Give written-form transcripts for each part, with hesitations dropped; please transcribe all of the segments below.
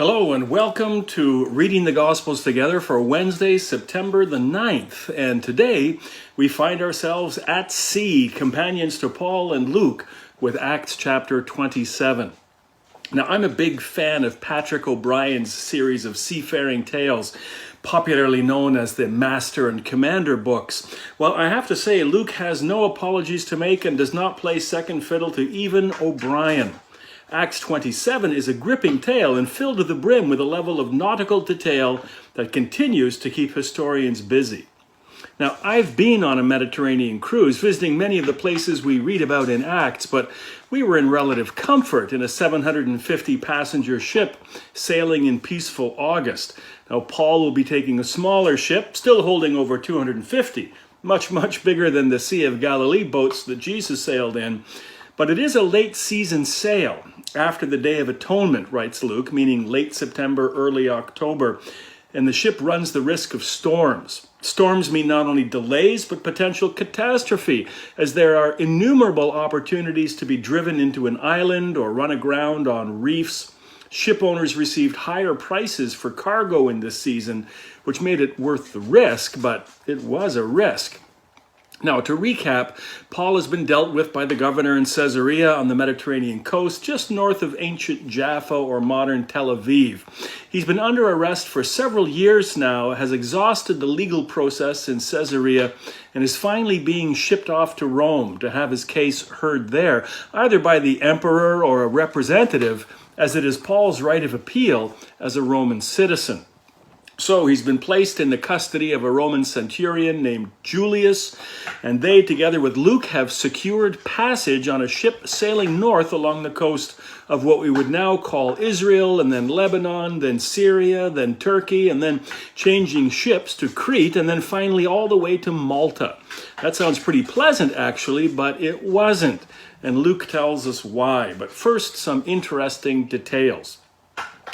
Hello and welcome to Reading the Gospels Together for Wednesday, September the 9th. And today we find ourselves at sea, companions to Paul and Luke, with Acts chapter 27. Now, I'm a big fan of Patrick O'Brien's series of seafaring tales, popularly known as the Master and Commander books. Well, I have to say, Luke has no apologies to make and does not play second fiddle to even O'Brien. Acts 27 is a gripping tale and filled to the brim with a level of nautical detail that continues to keep historians busy. Now, I've been on a Mediterranean cruise, visiting many of the places we read about in Acts, but we were in relative comfort in a 750-passenger ship sailing in peaceful August. Now, Paul will be taking a smaller ship, still holding over 250, much bigger than the Sea of Galilee boats that Jesus sailed in. But it is a late season sail, after the Day of Atonement, writes Luke, meaning late September, early October, and the ship runs the risk of storms. Storms mean not only delays, but potential catastrophe, as there are innumerable opportunities to be driven into an island or run aground on reefs. Ship owners received higher prices for cargo in this season, which made it worth the risk, but it was a risk. Now, to recap, Paul has been dealt with by the governor in Caesarea on the Mediterranean coast, just north of ancient Jaffa or modern Tel Aviv. He's been under arrest for several years now, has exhausted the legal process in Caesarea, and is finally being shipped off to Rome to have his case heard there, either by the emperor or a representative, as it is Paul's right of appeal as a Roman citizen. So he's been placed in the custody of a Roman centurion named Julius, and they, together with Luke, have secured passage on a ship sailing north along the coast of what we would now call Israel, and then Lebanon, then Syria, then Turkey, and then changing ships to Crete, and then finally all the way to Malta. That sounds pretty pleasant, actually, but it wasn't, and Luke tells us why. But first, some interesting details.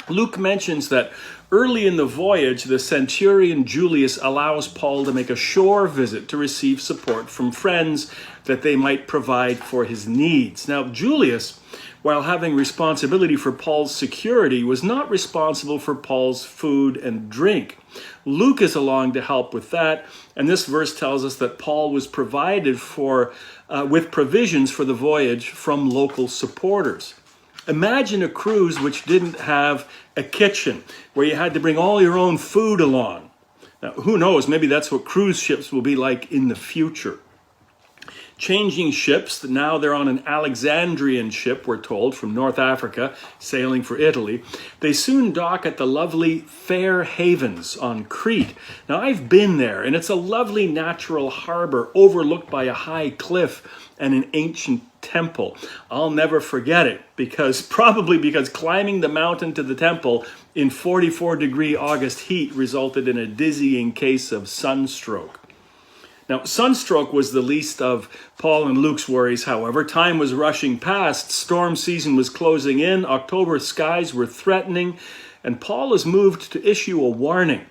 Luke mentions that early in the voyage, the centurion Julius allows Paul to make a shore visit to receive support from friends that they might provide for his needs. Now, Julius, while having responsibility for Paul's security, was not responsible for Paul's food and drink. Luke is along to help with that, and this verse tells us that Paul was provided for with provisions for the voyage from local supporters. Imagine a cruise which didn't have a kitchen, where you had to bring all your own food along. Now, who knows, maybe that's what cruise ships will be like in the future. Changing ships, now they're on an Alexandrian ship, we're told, from North Africa, sailing for Italy. They soon dock at the lovely Fair Havens on Crete. Now, I've been there, and it's a lovely natural harbor overlooked by a high cliff and an ancient temple. I'll never forget it, probably because climbing the mountain to the temple in 44-degree August heat resulted in a dizzying case of sunstroke. Now, sunstroke was the least of Paul and Luke's worries, however. Time was rushing past, storm season was closing in, October skies were threatening, and Paul is moved to issue a warning.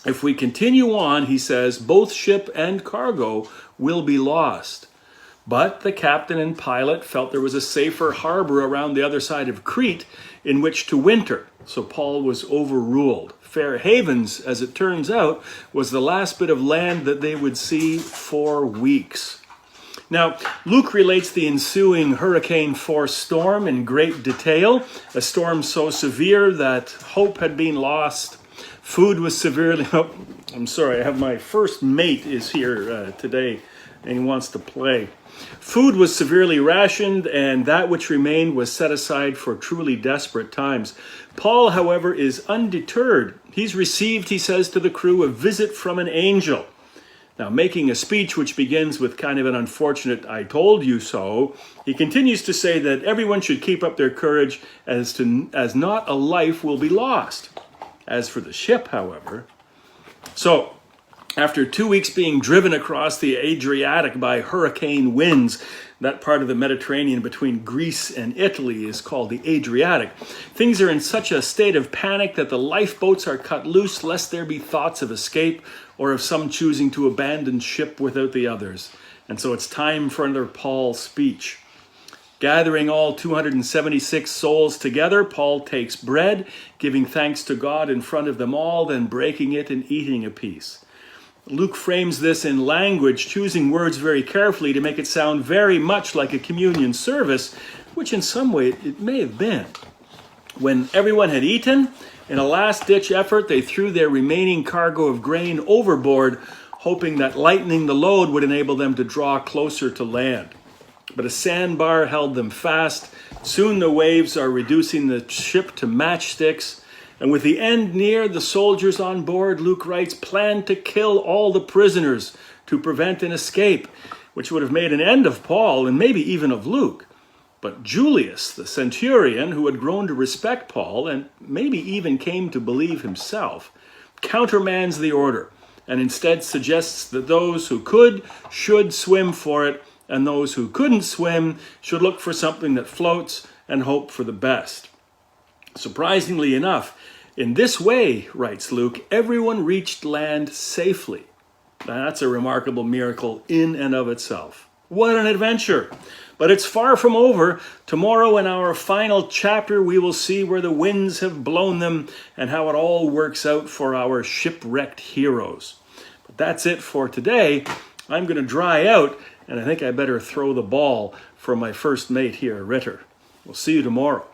If we continue on, he says, both ship and cargo will be lost. But the captain and pilot felt there was a safer harbor around the other side of Crete in which to winter, so Paul was overruled. Fair Havens, as it turns out, was the last bit of land that they would see for weeks. Now, Luke relates the ensuing hurricane-force storm in great detail, a storm so severe that hope had been lost. Food was severely... Oh, I'm sorry, I have my first mate is here today, and he wants to play. Food was severely rationed, and that which remained was set aside for truly desperate times. Paul, however, is undeterred. He's received, he says to the crew, a visit from an angel. Now, making a speech which begins with kind of an unfortunate, I told you so, he continues to say that everyone should keep up their courage as not a life will be lost. As for the ship, however, so after 2 weeks being driven across the Adriatic by hurricane winds, that part of the Mediterranean between Greece and Italy is called the Adriatic. Things are in such a state of panic that the lifeboats are cut loose lest there be thoughts of escape or of some choosing to abandon ship without the others. And so it's time for another Paul speech. Gathering all 276 souls together, Paul takes bread, giving thanks to God in front of them all, then breaking it and eating a piece. Luke frames this in language, choosing words very carefully to make it sound very much like a communion service, which in some way it may have been. When everyone had eaten, in a last-ditch effort, they threw their remaining cargo of grain overboard, hoping that lightening the load would enable them to draw closer to land. But a sandbar held them fast. Soon the waves are reducing the ship to matchsticks. And with the end near, the soldiers on board, Luke writes, planned to kill all the prisoners to prevent an escape, which would have made an end of Paul and maybe even of Luke. But Julius, the centurion, who had grown to respect Paul and maybe even came to believe himself, countermands the order and instead suggests that those who could should swim for it, and those who couldn't swim should look for something that floats and hope for the best. Surprisingly enough, in this way, writes Luke, everyone reached land safely. Now, that's a remarkable miracle in and of itself. What an adventure! But it's far from over. Tomorrow in our final chapter, we will see where the winds have blown them and how it all works out for our shipwrecked heroes. But that's it for today. I'm going to dry out, and I think I better throw the ball for my first mate here, Ritter. We'll see you tomorrow.